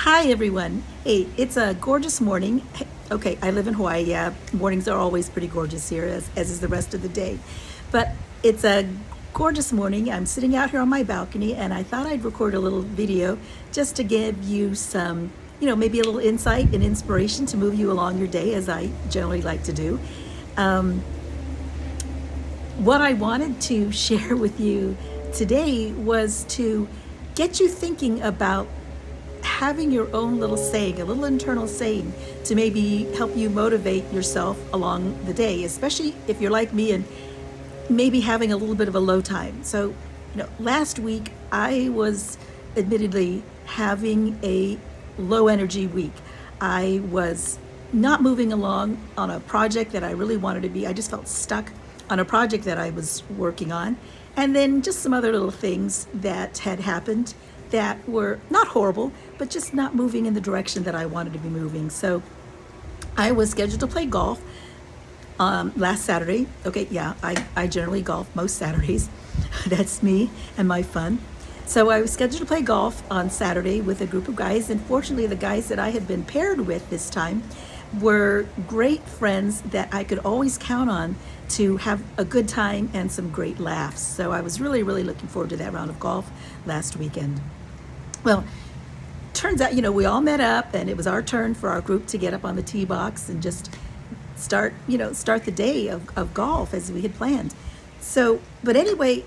Hi, everyone. Hey, it's a gorgeous morning. Okay, I live in Hawaii. Yeah, mornings are always pretty gorgeous here, as is the rest of the day. But it's a gorgeous morning. I'm sitting out here on my balcony, and I thought I'd record a little video just to give you some, maybe a little insight and inspiration to move you along your day, as I generally like to do. What I wanted to share with you today was to get you thinking about having your own little saying, a little internal saying to maybe help you motivate yourself along the day, especially if you're like me and maybe having a little bit of a low time. So, last week I was admittedly having a low energy week. I was not moving along on a project that I really wanted to be. I just felt stuck on a project that I was working on. And then just some other little things that had happened that were not horrible, but just not moving in the direction that I wanted to be moving. So I was scheduled to play golf last Saturday. Okay, yeah, I generally golf most Saturdays. That's me and my fun. So I was scheduled to play golf on Saturday with a group of guys, and fortunately the guys that I had been paired with this time were great friends that I could always count on to have a good time and some great laughs. So I was really, really looking forward to that round of golf last weekend. Well, turns out, we all met up, and it was our turn for our group to get up on the tee box and just start the day of golf as we had planned. So, but anyway,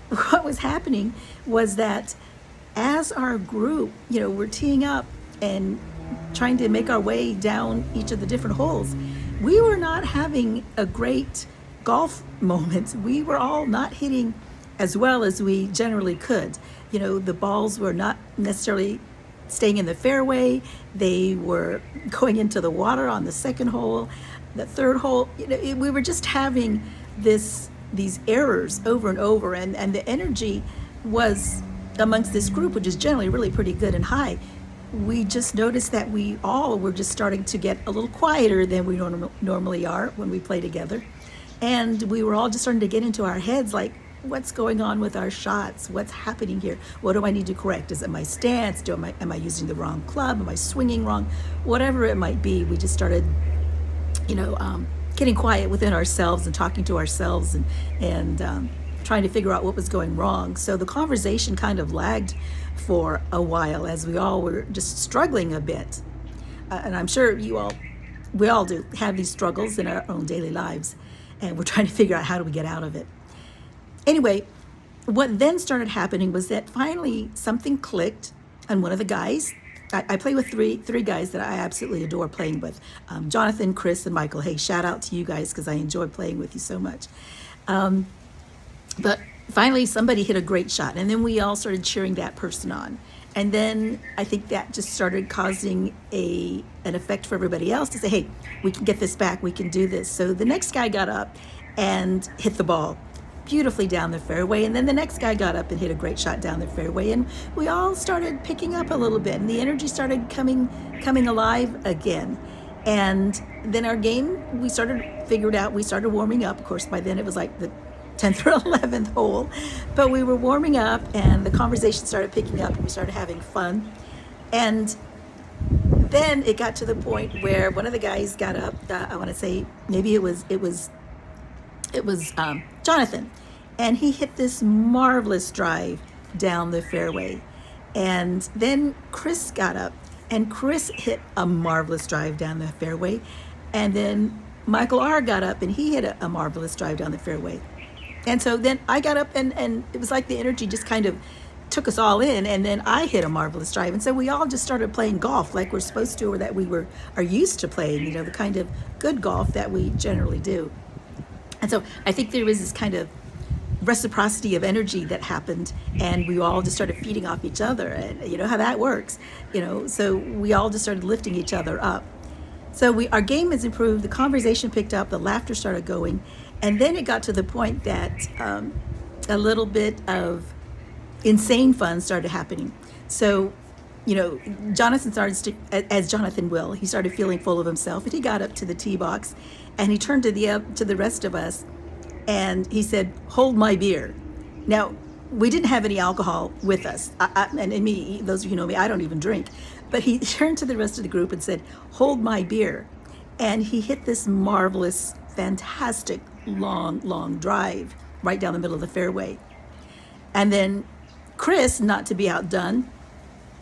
what was happening was that as our group, we're teeing up and trying to make our way down each of the different holes, we were not having a great golf moment. We were all not hitting as well as we generally could. The balls were not necessarily staying in the fairway. They were going into the water on the second hole, the third hole. We were just having these errors over and over, and the energy was amongst this group, which is generally really pretty good and high. We just noticed that we all were just starting to get a little quieter than we normally are when we play together. And we were all just starting to get into our heads like, what's going on with our shots? What's happening here? What do I need to correct? Is it my stance? Am I using the wrong club? Am I swinging wrong? Whatever it might be, we just started, getting quiet within ourselves and talking to ourselves and trying to figure out what was going wrong. So the conversation kind of lagged for a while as we all were just struggling a bit. And I'm sure we all do have these struggles in our own daily lives, and we're trying to figure out how do we get out of it. Anyway, what then started happening was that finally something clicked, and one of the guys, I play with three guys that I absolutely adore playing with, Jonathan, Chris, and Michael. Hey, shout out to you guys because I enjoy playing with you so much. But finally somebody hit a great shot, and then we all started cheering that person on. And then I think that just started causing an effect for everybody else to say, hey, we can get this back, we can do this. So the next guy got up and hit the ball beautifully down the fairway, and then the next guy got up and hit a great shot down the fairway, and we all started picking up a little bit, and the energy started coming alive again. And then our game, we started warming up. Of course, by then it was like the 10th or 11th hole, but we were warming up, and the conversation started picking up, and we started having fun. And then it got to the point where one of the guys got up, I want to say maybe it was Jonathan, and he hit this marvelous drive down the fairway. And then Chris got up, and Chris hit a marvelous drive down the fairway. And then Michael R. got up, and he hit a marvelous drive down the fairway. And so then I got up, and it was like the energy just kind of took us all in, and then I hit a marvelous drive. And so we all just started playing golf like we're supposed to, or that we are used to playing, the kind of good golf that we generally do. And so I think there was this kind of reciprocity of energy that happened, and we all just started feeding off each other, and you know how that works, so we all just started lifting each other up. So our game has improved, the conversation picked up, the laughter started going, and then it got to the point that a little bit of insane fun started happening. So Jonathan started as Jonathan will. He started feeling full of himself, and he got up to the tee box, and he turned to the rest of us, and he said, "Hold my beer." Now, we didn't have any alcohol with us. And me, those of you who know me, I don't even drink. But he turned to the rest of the group and said, "Hold my beer." And he hit this marvelous, fantastic, long drive right down the middle of the fairway. And then Chris, not to be outdone,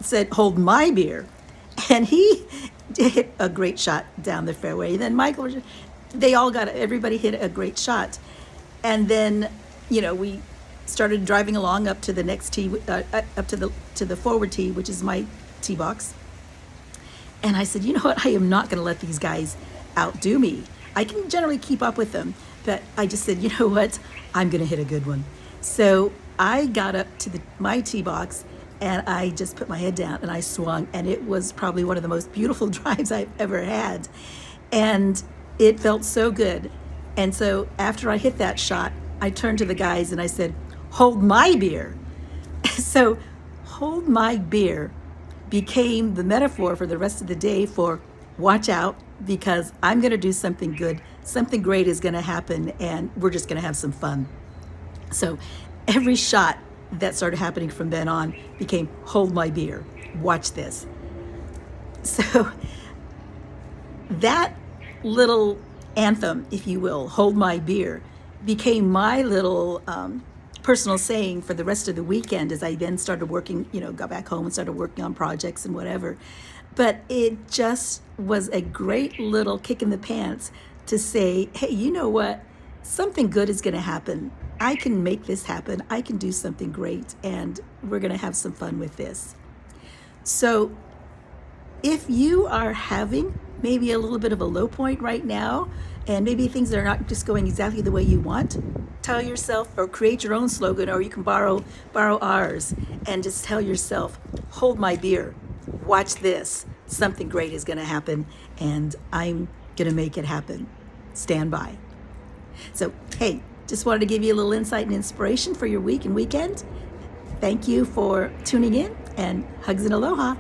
said, "Hold my beer." And he hit a great shot down the fairway. Then Michael, everybody hit a great shot. And then, we started driving along up to the next tee, up to the forward tee, which is my tee box. And I said, "You know what? I am not going to let these guys outdo me. I can generally keep up with them." But I just said, "You know what? I'm going to hit a good one." So I got up to my tee box and I just put my head down and I swung. And it was probably one of the most beautiful drives I've ever had. And it felt so good. And so after I hit that shot, I turned to the guys and I said, "Hold my beer." So hold my beer became the metaphor for the rest of the day for watch out, because I'm going to do something good. Something great is going to happen and we're just going to have some fun. So every shot that started happening from then on became hold my beer. Watch this. So that little anthem, if you will, hold my beer, became my little personal saying for the rest of the weekend as I then started working, got back home and started working on projects and whatever. But it just was a great little kick in the pants to say, hey, you know what? Something good is going to happen. I can make this happen. I can do something great, and we're going to have some fun with this. So if you are having maybe a little bit of a low point right now, and maybe things are not just going exactly the way you want, tell yourself or create your own slogan, or you can borrow ours and just tell yourself, hold my beer, watch this, something great is going to happen, and I'm going to make it happen. Stand by. So, hey, just wanted to give you a little insight and inspiration for your week and weekend. Thank you for tuning in, and hugs and aloha.